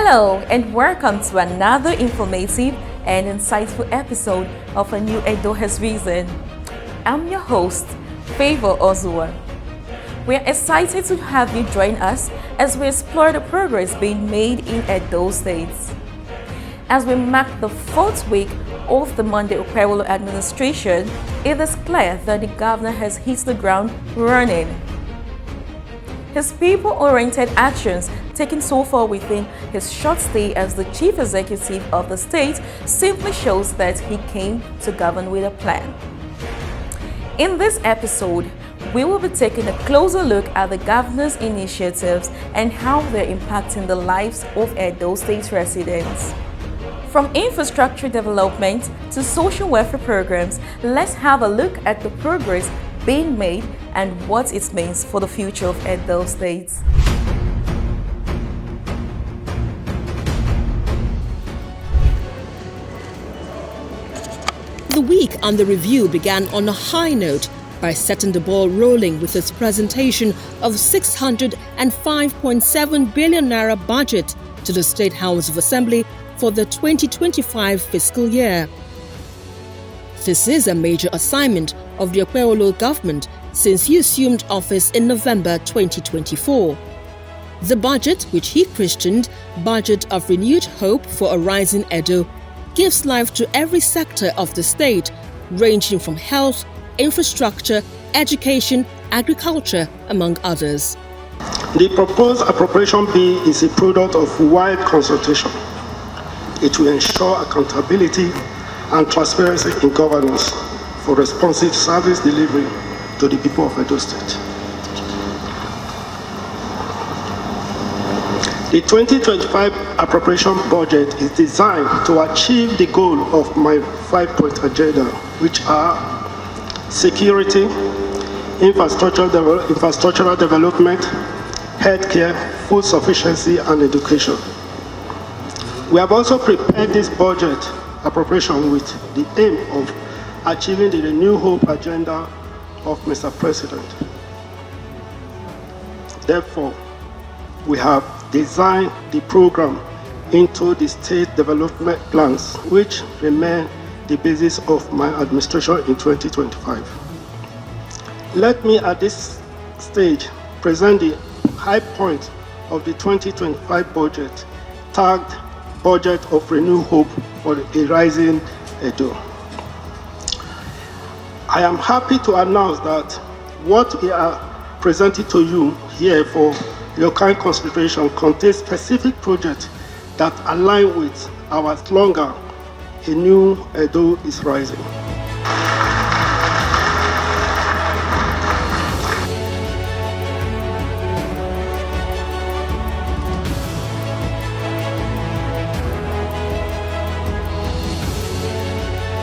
Hello and welcome to another informative and insightful episode of a new Edo Has Risen. I'm your host, Favor Ozua. We're excited to have you join us as we explore the progress being made in Edo State. As we mark the fourth week of the Monday Okpewolo administration, it is clear that the governor has hit the ground running. His people-oriented actions taken so far within his short stay as the chief executive of the state simply shows that he came to govern with a plan. In this episode, we will be taking a closer look at the governor's initiatives and how they're impacting the lives of Edo State residents. From infrastructure development to social welfare programs, let's have a look at the progress being made and what it means for the future of Edo State. The week under review began on a high note by setting the ball rolling with its presentation of 605.7 billion naira budget to the State House of Assembly for the 2025 fiscal year. This is a major assignment of the Okpewolo government since he assumed office in November 2024. The budget, which he christened Budget of Renewed Hope for a Rising Edo, gives life to every sector of the state, ranging from health, infrastructure, education, agriculture, among others. The proposed appropriation bill is a product of wide consultation. It will ensure accountability and transparency in governance for responsive service delivery to the people of Edo State. The 2025 appropriation budget is designed to achieve the goal of my 5-point agenda, which are security, infrastructural development, healthcare, food sufficiency, and education. We have also prepared this budget appropriation with the aim of achieving the Renew Hope agenda of Mr. President. Therefore, we have designed the program into the state development plans, which remain the basis of my administration in 2025. Let me at this stage present the high point of the 2025 budget, tagged Budget of Renew Hope for a Rising Edo. I am happy to announce that what we are presenting to you here for your kind consideration contains specific projects that align with our slogan, A New Edo is Rising.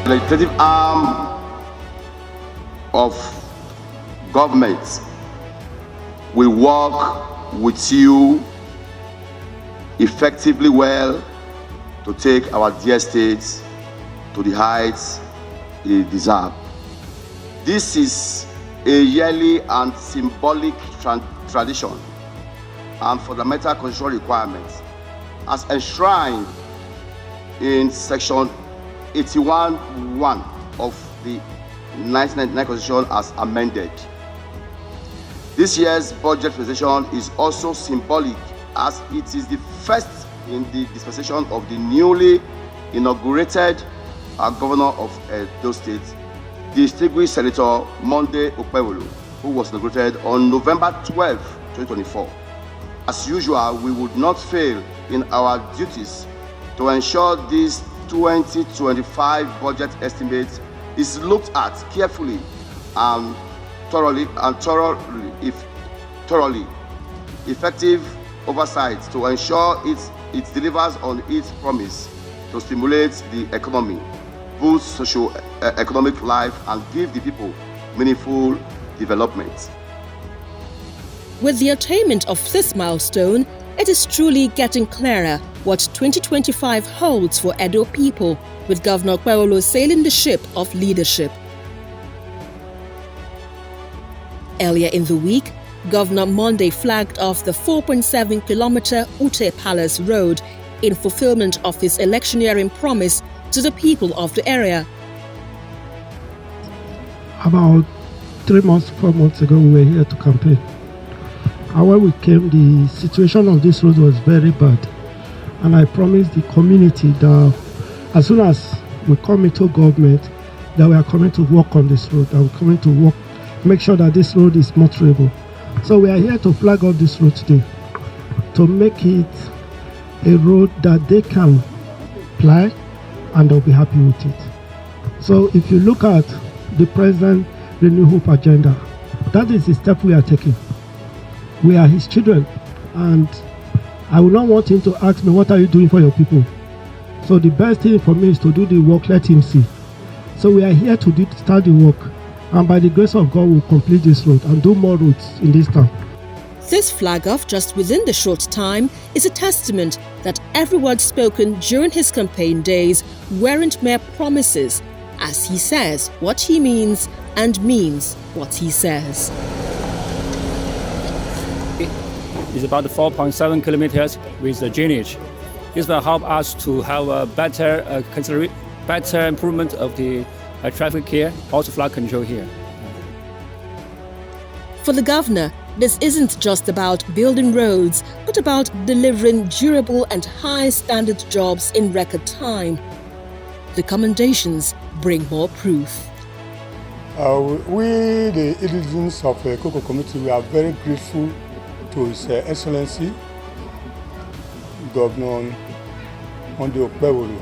The legislative arm of government will work with you effectively well to take our dear states to the heights they deserve. This is a yearly and symbolic tradition and fundamental constitutional requirements as enshrined in Section 81(1) of the 1999 Constitution as amended. This year's budget presentation is also symbolic as it is the first in the dispensation of the newly inaugurated governor of Edo State, distinguished Senator Monday Okpewolo, who was inaugurated on November 12, 2024. As usual, we would not fail in our duties to ensure this 2025 budget estimate is looked at carefully and thoroughly effective oversight to ensure it delivers on its promise to stimulate the economy, boost socio-economic life, and give the people meaningful development. With the attainment of this milestone, it is truly getting clearer what 2025 holds for Edo people, with Governor Okpewolo sailing the ship of leadership. Earlier in the week, Governor Monday flagged off the 4.7-kilometer Ute Palace Road in fulfillment of his electioneering promise to the people of the area. About 3 months, 4 months ago, we were here to campaign. And when we came, the situation of this road was very bad. And I promised the community that as soon as we come into government, that we are coming to work on this road, and we're coming to work, make sure that this road is motorable. So we are here to flag up this road today, to make it a road that they can fly and they'll be happy with it. So if you look at the President Renew Hope agenda, that is the step we are taking. We are his children, and I will not want him to ask me, what are you doing for your people? So the best thing for me is to do the work, let him see. So we are here to start the work, and by the grace of God, we'll complete this road and do more roads in this town. This flag-off just within the short time is a testament that every word spoken during his campaign days weren't mere promises, as he says what he means and means what he says. It's about 4.7 kilometers with the drainage. This will help us to have a better improvement of the traffic here, also flood control here. For the governor, this isn't just about building roads, but about delivering durable and high-standard jobs in record time. The commendations bring more proof. We, the citizens of the Koko community, we are very grateful to His Excellency, Governor Monday Okpebolo,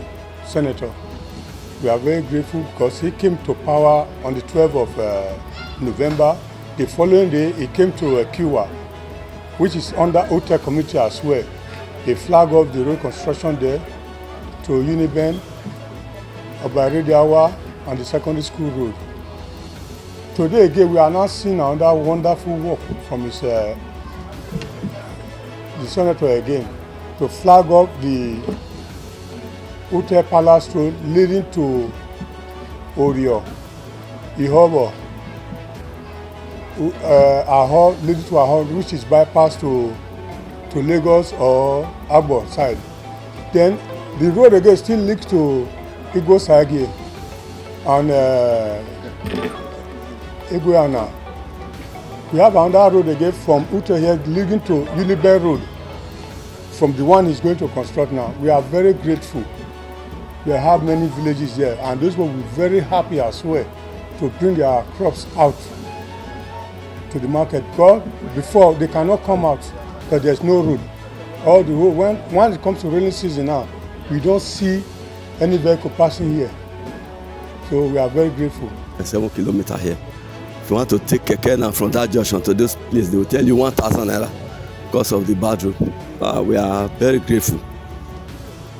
Senator. We are very grateful because he came to power on the 12th of November. The following day, he came to Kiwa, which is under Hotel Committee as well. They flag off the road construction there to Uniben, Obarediawa, and the secondary school road. Today again, we are now seeing another wonderful work from the Senator again to flag up the Hotel Palace Road leading to Orio, Ihobo, Aho leading to Aho, which is bypass to Lagos or Abo side. Then the road again still leads to Igosagi and Iguana. We have another road again from Ute here leading to Uniben Road, from the one he's going to construct now. We are very grateful. We have many villages there, and those will be very happy as well to bring their crops out to the market. Because before they cannot come out because there's no road. All the road, when it comes to rainy season now, we don't see any vehicle passing here. So we are very grateful. 7 kilometers here. If you want to take Keke now from that junction to this place, they will tell you 1,000 naira because of the bad road. We are very grateful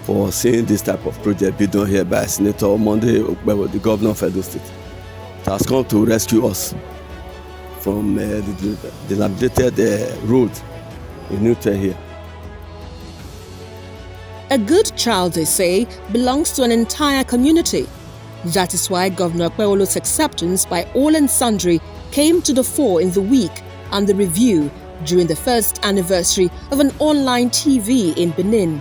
for seeing this type of project be done here by Senator Monday Okpebolo, the governor of Edo State. It has come to rescue us from the dilapidated road in Newton here. A good child, they say, belongs to an entire community. That is why Governor Okpebolo's acceptance by all and sundry came to the fore in the week and the review during the first anniversary of an online TV in Benin.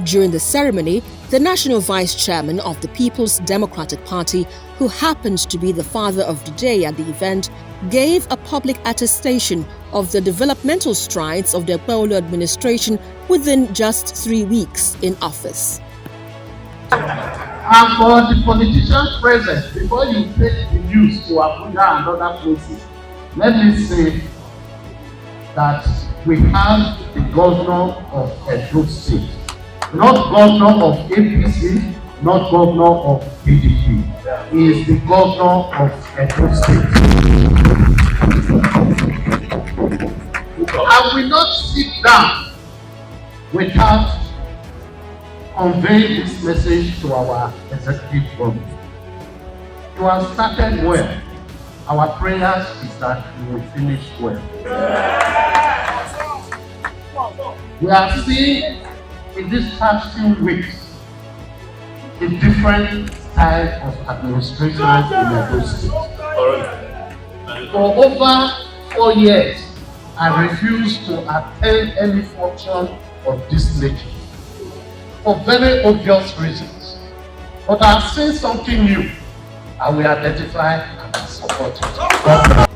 During the ceremony, the National Vice Chairman of the People's Democratic Party, who happened to be the father of the day at the event, gave a public attestation of the developmental strides of the Okpebolo administration within just 3 weeks in office. And for the politicians present, before you take the news to Abuja and other places, let me say that we have the governor of Edo State, not governor of APC, not governor of PDP. He is the governor of Edo State. I will not sit down without conveying this message to our executive government. You have started well. Our prayers is that you will finish well. We are seeing in these past few weeks a different style of administration in Edo State. For over 4 years, I refused to attend any function of this nature. for very obvious reasons. But I've seen something new. I will identify and support it.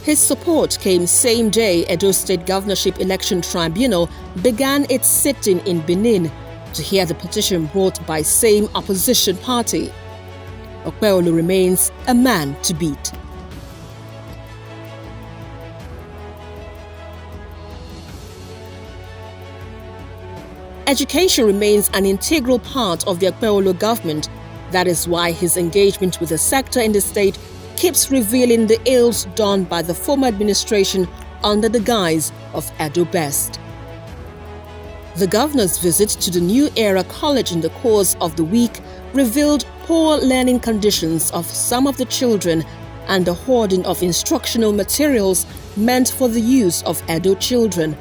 His support came same day Edo State Governorship Election Tribunal began its sitting in Benin to hear the petition brought by same opposition party. Okpeolo remains a man to beat. Education remains an integral part of the Okpeolo government. That is why his engagement with the sector in the state keeps revealing the ills done by the former administration under the guise of Edo Best. The governor's visit to the New Era College in the course of the week revealed poor learning conditions of some of the children and the hoarding of instructional materials meant for the use of Edo children.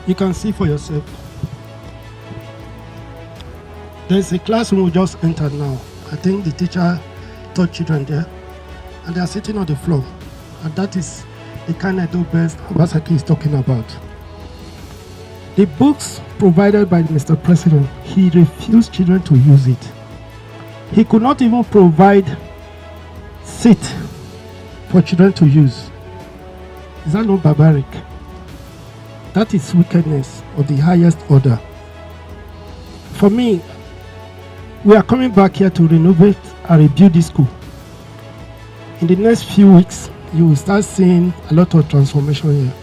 You can see for yourself. There's a classroom we just entered now. I think the teacher taught children there, and they are sitting on the floor. And that is the kind of Edo Best Obaseki is talking about. The books provided by Mr. President, he refused children to use it. He could not even provide seat for children to use. Is that not barbaric? That is wickedness of the highest order. For me, we are coming back here to renovate and rebuild this school. In the next few weeks, you will start seeing a lot of transformation here.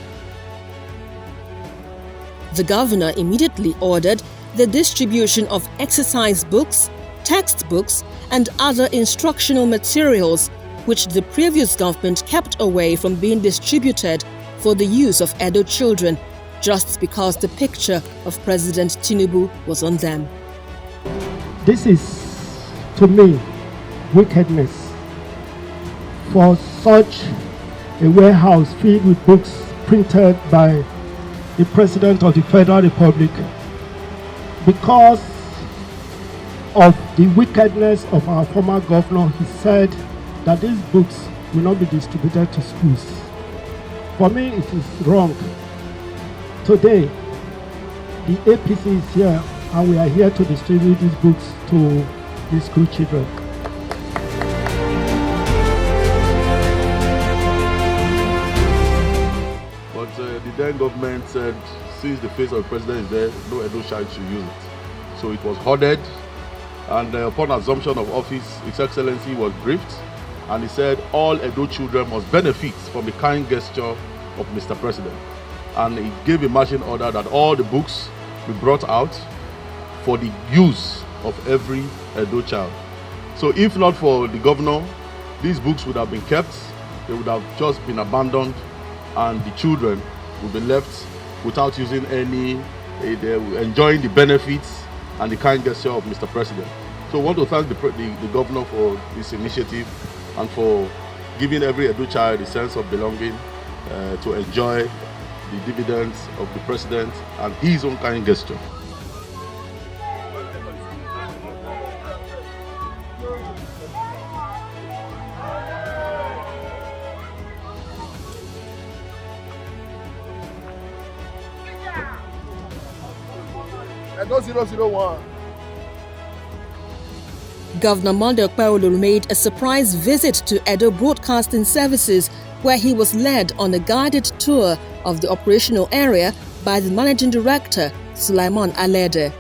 The governor immediately ordered the distribution of exercise books, textbooks, and other instructional materials which the previous government kept away from being distributed for the use of Edo children just because the picture of President Tinubu was on them. This is, to me, wickedness. For such a warehouse filled with books printed by the President of the Federal Republic, because of the wickedness of our former governor, he said that these books will not be distributed to schools. For me, it is wrong. Today, the APC is here, and we are here to distribute these books to the school children. But the then government said, since the face of the president is there, no Edo child should use it. So it was hoarded, and upon assumption of office, His Excellency was briefed, and he said all Edo children must benefit from the kind gesture of Mr. President. And he gave a marching order that all the books be brought out for the use of every Edo child. So if not for the governor, these books would have been kept, they would have just been abandoned, and the children would be left without using any, enjoying the benefits and the kind gesture of Mr. President. So I want to thank the governor for this initiative and for giving every Edo child a sense of belonging to enjoy the dividends of the president and his own kind gesture. Edo 001. Governor Monday Okpeolo made a surprise visit to Edo Broadcasting Services, where he was led on a guided tour of the operational area by the Managing Director, Sulaiman Alede.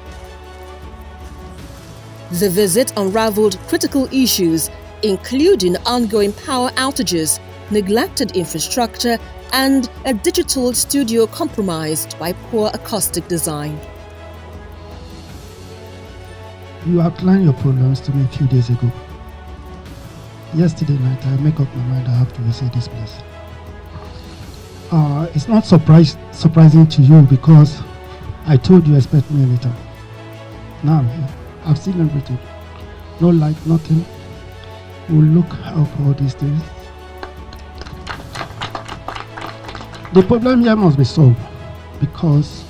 The visit unraveled critical issues, including ongoing power outages, neglected infrastructure, and a digital studio compromised by poor acoustic design. You outlined your problems to me a few days ago. Yesterday night, I make up my mind I have to visit this place. It's not surprising to you because I told you expect me anytime. Now I'm here. I've seen everything. No light, nothing. We'll look out for all these things. The problem here must be solved because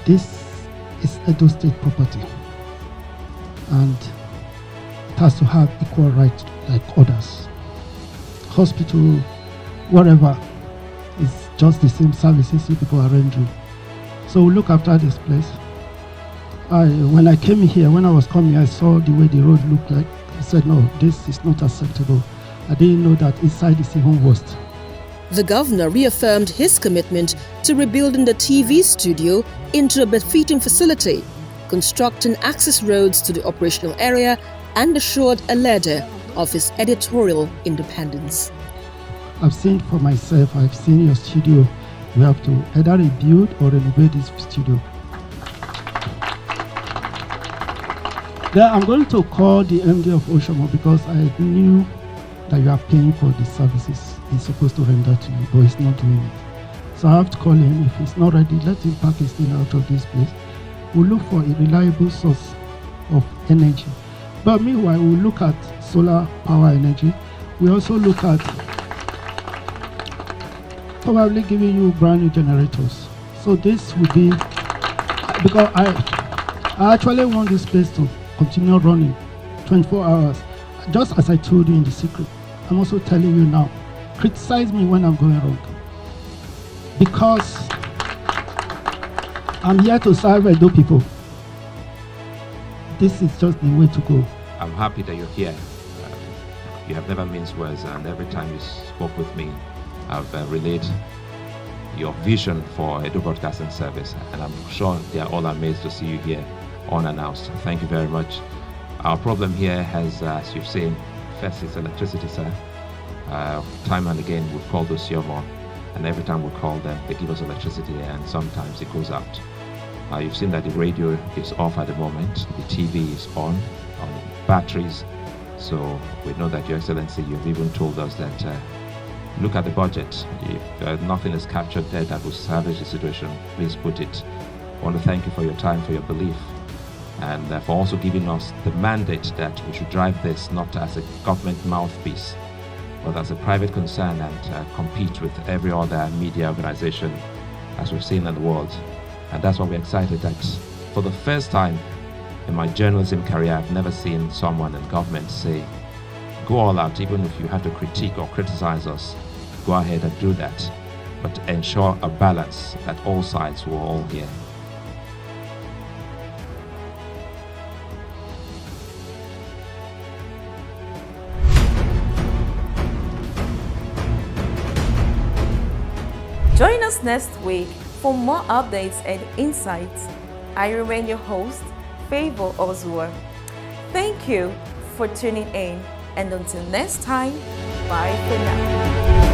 this is Edo State property, and it has to have equal rights like others. Hospital, whatever, is just the same services you people are rendering. So we'll look after this place. when I came here, when I was coming, I saw the way the road looked like. I said, no, this is not acceptable. I didn't know that inside is even worse. The governor reaffirmed his commitment to rebuilding the TV studio into a befitting facility, constructing access roads to the operational area, and assured a ladder of his editorial independence. I've seen for myself, I've seen your studio. We have to either rebuild or renovate this studio. Then I'm going to call the MD of Oshomo because I knew that you are paying for the services he's supposed to render to you, but he's not doing it. So I have to call him. If he's not ready, let him pack his thing out of this place. We'll look for a reliable source of energy. But meanwhile, we'll look at solar power energy. We also look at probably giving you brand new generators. So this will be, because I actually want this place to continue running 24 hours. Just as I told you in the secret, I'm also telling you now, criticize me when I'm going wrong. Because I'm here to serve Edo people. This is just the way to go. I'm happy that you're here. You have never minced words, and every time you spoke with me, I've relayed your vision for Edo Broadcasting Service, and I'm sure they are all amazed to see you here unannounced. Thank you very much. Our problem here has, as you've seen, first is electricity, sir. Time and again we've called those Yomo, and every time we call them, they give us electricity, and sometimes it goes out. You've seen that the radio is off at the moment, the TV is on batteries, so we know that Your Excellency, you've even told us that look at the budget. If nothing is captured there that will salvage the situation, please put it. I want to thank you for your time, for your belief, and for also giving us the mandate that we should drive this not as a government mouthpiece, but as a private concern, and compete with every other media organization as we've seen in the world. And that's why we're excited that for the first time in my journalism career, I've never seen someone in government say, go all out, even if you have to critique or criticize us, go ahead and do that, but ensure a balance that all sides will all hear. Join us next week for more updates and insights. I remain your host, Favor Ozua. Thank you for tuning in, and until next time, bye for now.